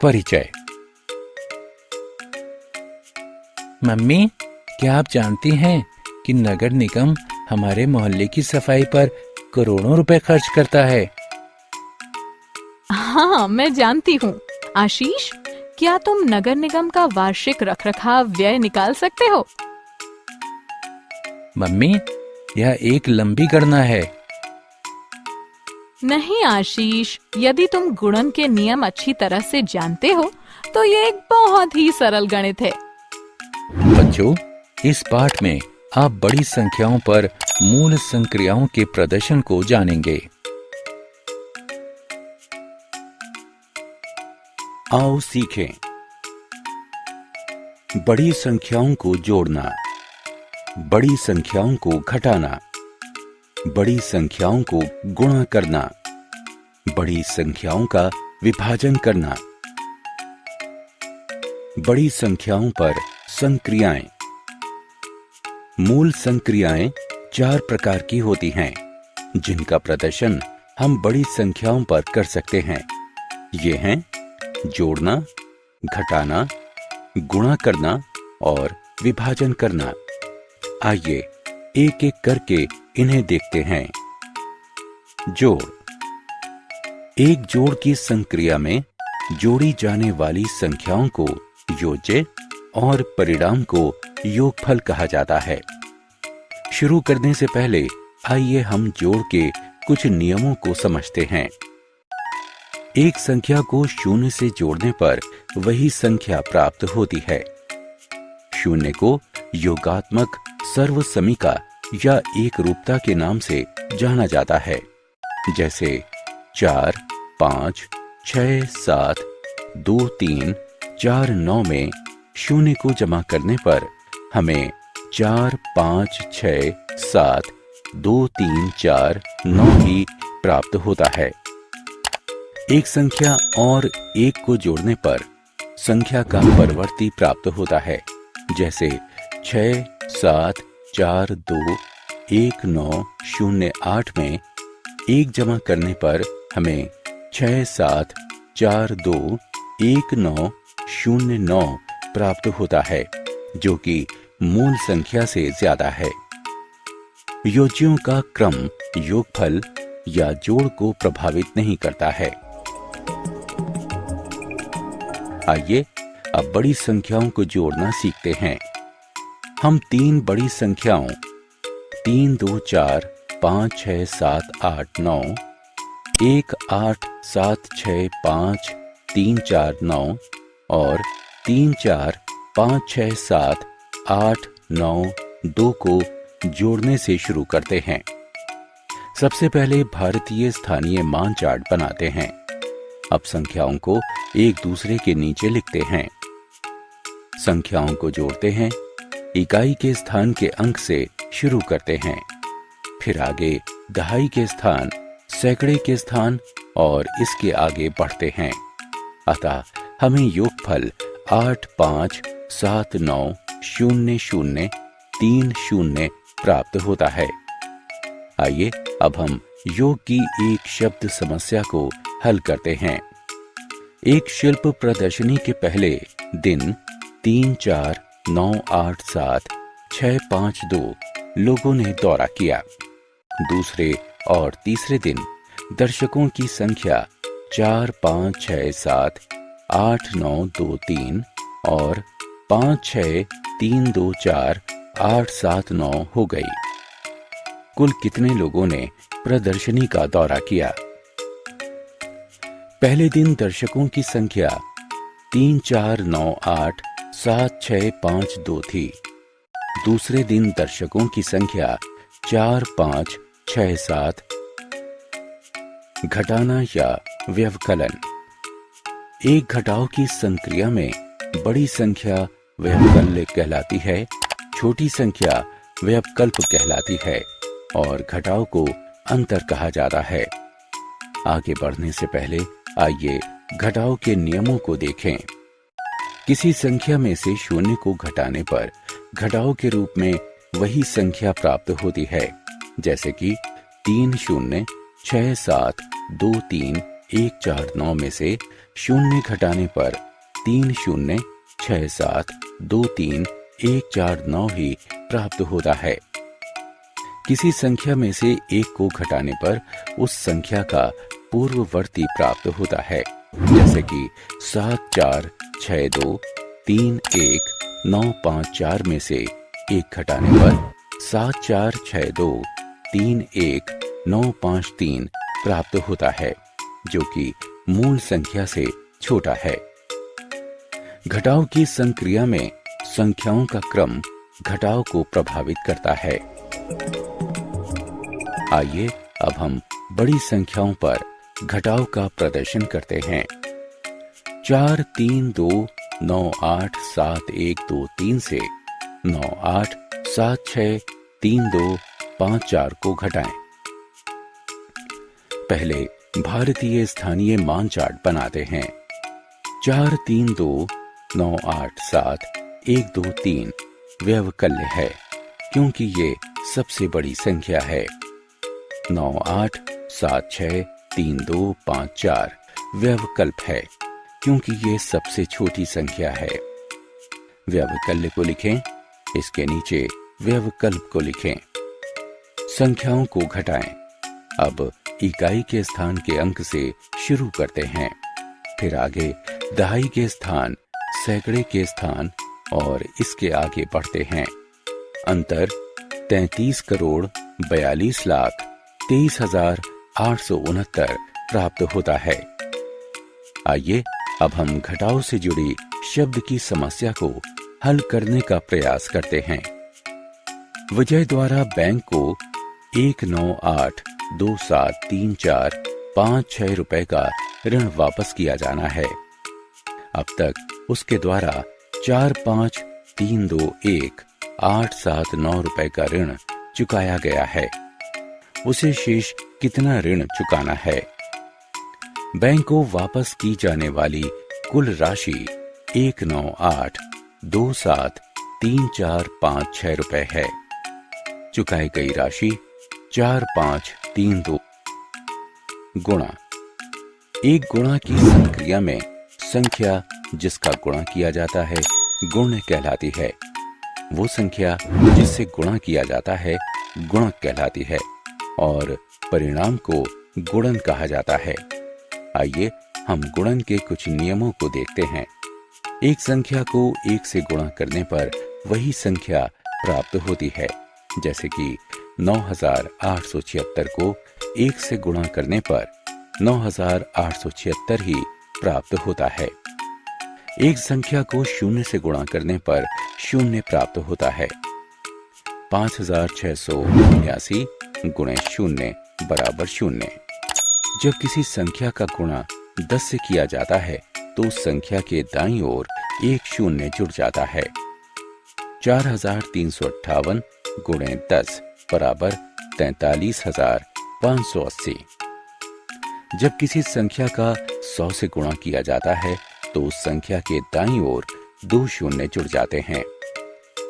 परिचय। मम्मी, क्या आप जानती हैं कि नगर निगम हमारे मोहल्ले की सफाई पर करोड़ों रुपए खर्च करता है। हाँ, मैं जानती हूँ। आशीष, क्या तुम नगर निगम का वार्षिक रखरखाव व्यय निकाल सकते हो? मम्मी, यह एक लंबी गणना है। नहीं आशीष, यदि तुम गुणन के नियम अच्छी तरह से जानते हो तो ये एक बहुत ही सरल गणित है। बच्चों, इस पाठ में आप बड़ी संख्याओं पर मूल संक्रियाओं के प्रदर्शन को जानेंगे। आओ सीखें। बड़ी संख्याओं को जोड़ना, बड़ी संख्याओं को घटाना, बड़ी संख्याओं को गुणा करना, बड़ी संख्याओं का विभाजन करना। बड़ी संख्याओं पर संक्रियाएं। मूल संक्रियाएं 4 प्रकार की होती हैं, जिनका प्रदर्शन हम बड़ी संख्याओं पर कर सकते हैं। ये हैं जोड़ना, घटाना, गुणा करना और विभाजन करना। आइए एक एक करके इन्हें देखते हैं। जोड़। एक जोड़ की संक्रिया में जोड़ी जाने वाली संख्याओं को योज्य और परिणाम को योगफल कहा जाता है। शुरू करने से पहले आइए हम जोड़ के कुछ नियमों को समझते हैं। एक संख्या को शून्य से जोड़ने पर वही संख्या प्राप्त होती है। शून्य को योगात्मक सर्वसमीका या एक रूपता के नाम से जाना जाता है, जैसे 4, 5, 6, 7, 2, 3, 4, 9 में शून्य को जमा करने पर हमें 4, 5, 6, 7, 2, 3, 4, 9 ही प्राप्त होता है। एक संख्या और एक को जोड़ने पर संख्या का परवर्ती प्राप्त होता है, जैसे 6, 7, 4, 2, 1, 9, 0, 8 में एक जमा करने पर हमें 6, 7, 4, 2, 1, 9, 0, 9 प्राप्त होता है, जो कि मूल संख्या से ज्यादा है। योज्यों का क्रम योगफल या जोड़ को प्रभावित नहीं करता है। आइए अब बड़ी संख्याओं को जोड़ना सीखते हैं। हम 3 बड़ी संख्याओं 3, 2, 4, 5, 6, 7, 8, 9, 1, 8, 7, 6, 5, 3, 4, 9 और 3, 4, 5, 6, 7, 8, 9, 2 को जोड़ने से शुरू करते हैं। सबसे पहले भारतीय स्थानीय मान चार्ट बनाते हैं। अब संख्याओं को एक दूसरे के नीचे लिखते हैं। संख्याओं को जोड़ते हैं। इकाई के स्थान के अंक से शुरू करते हैं, फिर आगे दहाई के स्थान, सैकड़े के स्थान और इसके आगे बढ़ते हैं। अतः हमें योगफल 8, 5, 7, 9, 0, 0, 3, 0 प्राप्त होता है। आइए अब हम योग की एक शब्द समस्या को हल करते हैं। एक शिल्प प्रदर्शनी के पहले दिन 3, 4, 9, 8, 7, 6, 5, 2 लोगों ने दौरा किया। दूसरे और तीसरे दिन दर्शकों की संख्या 4, 5, 6, 7, 8, 9, 2, 3 और 5, 6, 3, 2, 4, 8, 7, 9 हो गई। कुल कितने लोगों ने प्रदर्शनी का दौरा किया? पहले दिन दर्शकों की संख्या 3, 4, 9, 8, 7, 6, 5, 2 थी। दूसरे दिन दर्शकों की संख्या 4, 5, 6, 7। घटाना या व्यवकलन। एक घटाव की संक्रिया में बड़ी संख्या व्यवकल्य कहलाती है, छोटी संख्या व्यवकल्प कहलाती है और घटाव को अंतर कहा जाता है। आगे बढ़ने से पहले आइए घटाव के नियमों को देखें। किसी संख्या में से शून्य को घटाने पर घटाव के रूप में वही संख्या प्राप्त होती है, जैसे कि 3, 0, 6, 7, 2, 3, 149 में से शून्य घटाने पर 3 शून्य 6 7 2 3 1 4 9 ही प्राप्त होता है। किसी संख्या में से एक को घटाने पर उस संख्या का पूर्ववर्ती प्राप्त होता है, जैसे कि 7 4 6 2 3 1 9 5 4 में से एक घटाने पर 7 4 6 2 3 1 9 5 3 प्राप्त होता है, जो कि मूल संख्या से छोटा है। घटाव की संक्रिया में संख्याओं का क्रम घटाव को प्रभावित करता है। आइए अब हम बड़ी संख्याओं पर घटाव का प्रदर्शन करते हैं। 4 3 2 9 8 7 1 2 3 से 9 8 7 6 3 2 5 4 को घटाएं। पहले भारतीय स्थानीय मान चार्ट बनाते हैं। 4 3 2 9 8 7 1 2 3 व्यवकल्य है, क्योंकि ये सबसे बड़ी संख्या है। 9 8 7 6 3 2 5 4 व्यवकल्प है, क्योंकि ये सबसे छोटी संख्या है। व्यवकल्य को लिखें, इसके नीचे व्यवकल्प को लिखें। संख्याओं को घटाएं। अब इकाई के स्थान के अंक से शुरू करते हैं, फिर आगे दहाई के स्थान, सैकड़े के स्थान और इसके आगे बढ़ते हैं। अंतर 33 करोड़ 42 लाख 23,869 प्राप्त होता है। आइए अब हम घटाव से जुड़ी शब्द की समस्या को हल करने का प्रयास करते हैं। विजय द्वारा बैंक को 198273456 रुपए का ऋण वापस किया जाना है। अब तक उसके द्वारा 45321,879 रुपए का ऋण चुकाया गया है। उसे शेष कितना ऋण चुकाना है? बैंक को वापस की जाने वाली कुल राशि 198273456 रुपए है। चुकाई गई राशि 4532 गुणा। एक गुणा की संक्रिया में संख्या जिसका गुणा किया जाता है गुण्य कहलाती है। वो संख्या जिससे गुणा किया जाता है गुणक कहलाती है और परिणाम को गुणन कहा जाता है। आइए हम गुणन के कुछ नियमों को देखते हैं। एक संख्या को 1 से गुणा करने पर वही संख्या प्राप्त होती है, जैसे कि 9876 को 1 से गुणा करने पर 9876 ही प्राप्त होता है। एक संख्या को 0 से गुणा करने पर 0 प्राप्त होता है। 5679 गुणे 0 बराबर 0। जब किसी संख्या का गुणा 10 से किया जाता है तो उस संख्या के दाईं ओर एक 0 जुड़ जाता है। 4358 गुणे 10 बराबर 43,580। जब किसी संख्या का 100 से गुणा किया जाता है तो उस संख्या के दाईं ओर 2 0 जुड़ जाते हैं।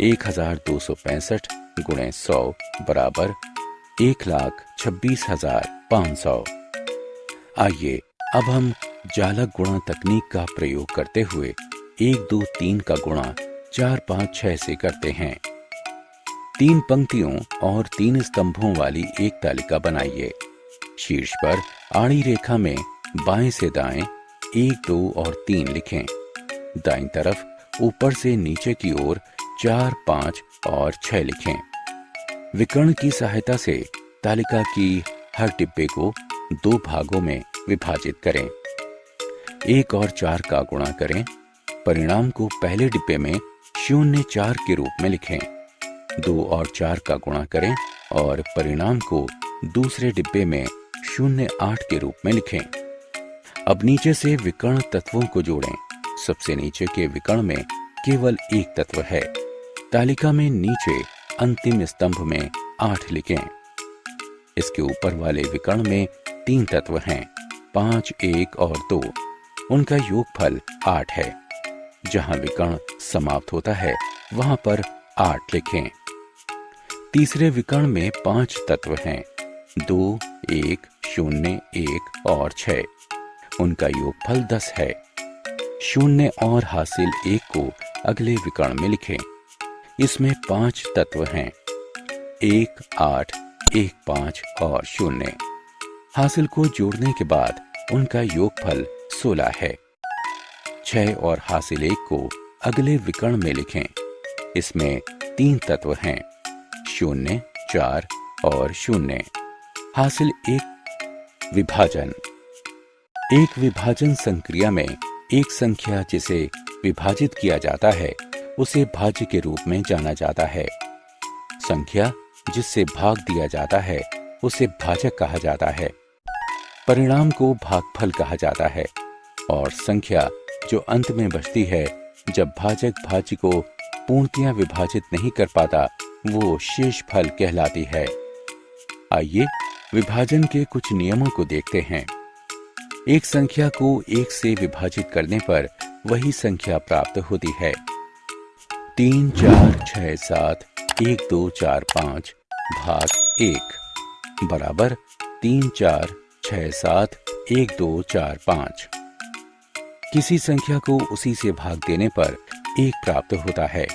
1265 गुणे 100 बराबर 1,26,500। आइए अब हम जालक गुणा तकनीक का प्रयोग करते हुए 1 2 3 का गुणा 4 5 6 से करते हैं। 3 पंक्तियों और 3 स्तंभों वाली एक तालिका बनाइए। शीर्ष पर आड़ी रेखा में बाएं से दाएं 1 2 और 3 लिखें। दाईं तरफ ऊपर से नीचे की ओर 4 5 और 6 लिखें। विकर्ण की सहायता से तालिका की हर डिब्बे को 2 भागों में विभाजित करें। 1 और 4 का गुणा करें। परिणाम को पहले डिब्बे में 0 4 के रूप में लिखें। 2 और 4 का गुणा करें और परिणाम को दूसरे डिब्बे में 0 8 के रूप में लिखें। अब नीचे से विकर्ण तत्वों को जोड़ें। सबसे नीचे के विकर्ण में केवल एक तत्व है। तालिका में नीचे अंतिम स्तंभ में 8 लिखें। इसके ऊपर वाले विकर्ण में 3 तत्व हैं, 5 1 और 2। उनका योगफल 8 है। जहां विकर्ण समाप्त होता है वहां पर 8 लिखें। तीसरे विकर्ण में 5 तत्व हैं, 2 1 0 1 और 6। उनका योगफल 10 है। शून्य और हासिल 1 को अगले विकर्ण में लिखें। इसमें 5 तत्व हैं, 1, 8, 1, 5 और 0। हासिल को जोड़ने के बाद उनका योगफल 16 है। 6 और हासिल 1 को अगले विकर्ण में लिखें। इसमें 3 तत्व हैं, 0, 4 और 0। हासिल 1 विभाजन। एक विभाजन संक्रिया में एक संख्या जिसे विभाजित किया जाता है उसे भाज्य के रूप में जाना जाता है। संख्या जिससे भाग दिया जाता है उसे भाजक कहा जाता है। परिणाम को भागफल कहा जाता है और संख्या जो अंत में बचती है जब भाजक भाज्य को पूर्णतया विभाजित नहीं कर पाता वो शेषफल कहलाती है। आइए विभाजन के कुछ नियमों को देखते हैं। एक संख्या को 1 से विभाजित करने पर वही संख्या प्राप्त होती है। 3, 4, 6, 7, 1, 2, 4, 5 भाग 1 बराबर 3, 4, 6, 7, 1, 2, 4, 5। किसी संख्या को उसी से भाग देने पर 1 प्राप्त होता है।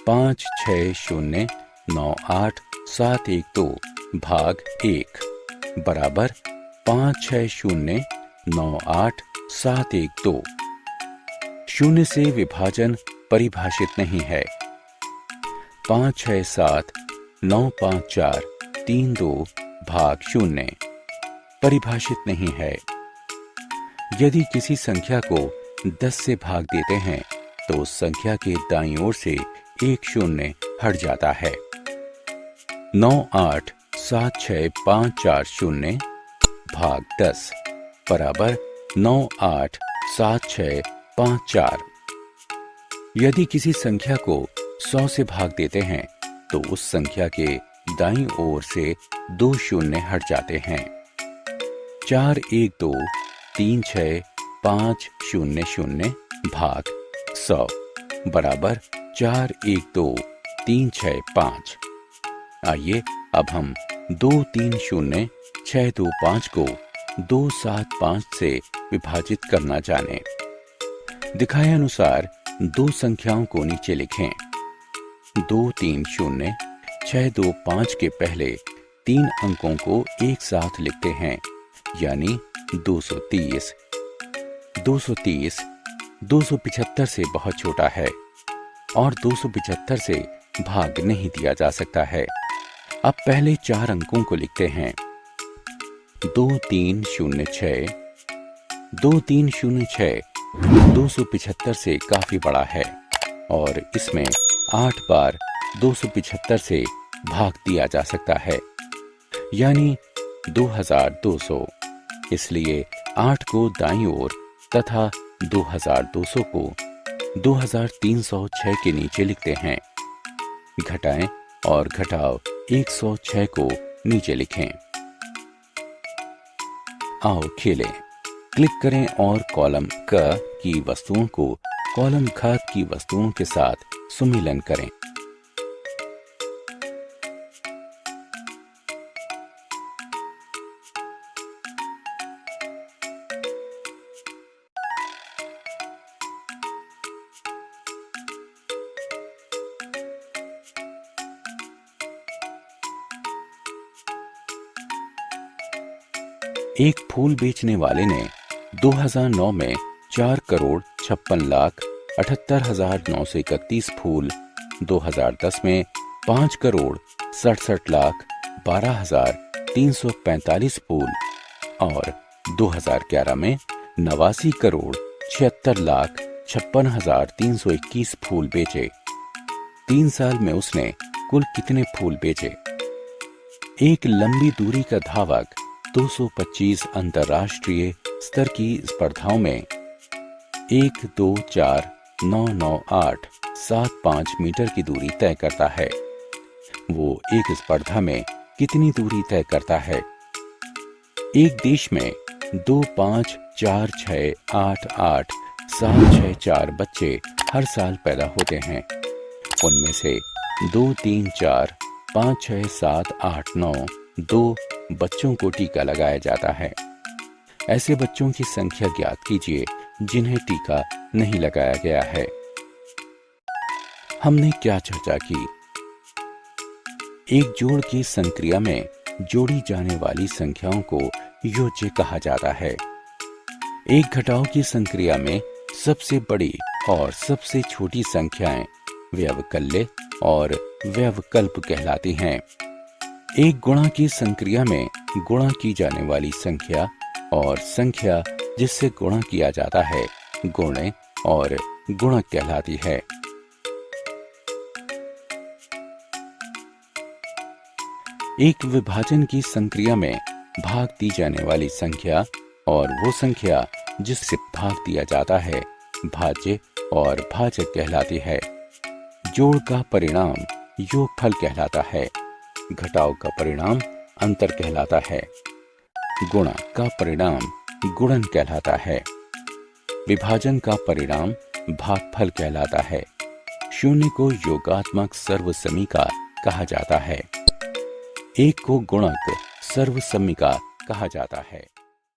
5, 6, 0, 9, 8, 7, 1, 2 भाग 1 बराबर 5, 6, 0, 9, 8, 7, 1, 2। शून्य से विभाजन परिभाषित नहीं है। 5, 6, 7, 9, 5, 4, 3, 2 भाग 0 परिभाषित नहीं है। यदि किसी संख्या को 10 से भाग देते हैं तो उस संख्या के दाईं ओर से 1 शून्य हट जाता है। 9, 8, 7, 6, 5, 4, 0 भाग 10 बराबर 9, 8, 7, 6, 5, 4। यदि किसी संख्या को 100 से भाग देते हैं तो उस संख्या के दाईं ओर से 2 शून्य हट जाते हैं। 4, 1, 2, 3, 6, 5, 0, 0 भाग 100 बराबर 4, 1, 2, 3, 6, 5। आइए अब हम 2, 3, 0, 6, 2, 5 को 2, 7, 5 से विभाजित करना जाने। दिखाए अनुसार दो संख्याओं को नीचे लिखें। 2, 3, 0, 6, 2, 5 के पहले 3 अंकों को एक साथ लिखते हैं, यानी 230। 230 275 से बहुत छोटा है और 275 से भाग नहीं दिया जा सकता है। अब पहले 4 अंकों को लिखते हैं। 2, 3, 0, 6। 2, 3, 0, 6 275 से काफी बड़ा है और इसमें 8 बार 275 से भाग दिया जा सकता है, यानी 2200। इसलिए 8 को दाईं ओर तथा 2200 को 2306 के नीचे लिखते हैं। घटाएं और घटाव 106 को नीचे लिखें। आओ खेलें। क्लिक करें और कॉलम क की वस्तुओं को कॉलम ख की वस्तुओं के साथ सुमिलन करें। एक फूल बेचने वाले ने 2009 में 4,56,78,931 फूल, 2010 में 5,67,12,345 फूल और 2011 में 89,76,56,321 फूल बेचे। 3 साल में उसने कुल कितने फूल बेचे? एक लंबी दूरी का धावक 225 अंतर्राष्ट्रीय स्तर की स्पर्धाओं में 1, 2, 4, 9, 9, 8, 7, 5 मीटर की दूरी तय करता है। वो एक स्पर्धा में कितनी दूरी तय करता है? एक देश में 2, 5, 4, 6, 8, 8, 7, 6, 4 बच्चे हर साल पैदा होते हैं। उनमें से 2, 3, 4, 5, 6, 7, 8, 9 2 बच्चों को टीका लगाया जाता है। ऐसे बच्चों की संख्या ज्ञात कीजिए जिन्हें टीका नहीं लगाया गया है। हमने क्या चर्चा की? एक जोड़ की संक्रिया में जोड़ी जाने वाली संख्याओं को योज्य कहा जाता है। एक घटाव की संक्रिया में सबसे बड़ी और सबसे छोटी संख्याएं व्यवकल्य और व्यवकल्प कहलाती हैं। एक गुणा की संक्रिया में गुणा की जाने वाली संख्या और संख्या जिससे गुणा किया जाता है गुण्य और गुणक कहलाती है। एक विभाजन की संक्रिया में भाग दी जाने वाली संख्या और वो संख्या जिससे भाग दिया जाता है भाज्य और भाजक कहलाती है। जोड़ का परिणाम योगफल कहलाता है। घटाव का परिणाम अंतर कहलाता है। गुणा का परिणाम गुणन कहलाता है। विभाजन का परिणाम भागफल कहलाता है। शून्य को योगात्मक सर्वसमीका कहा जाता है। एक को गुणक सर्वसमीका कहा जाता है।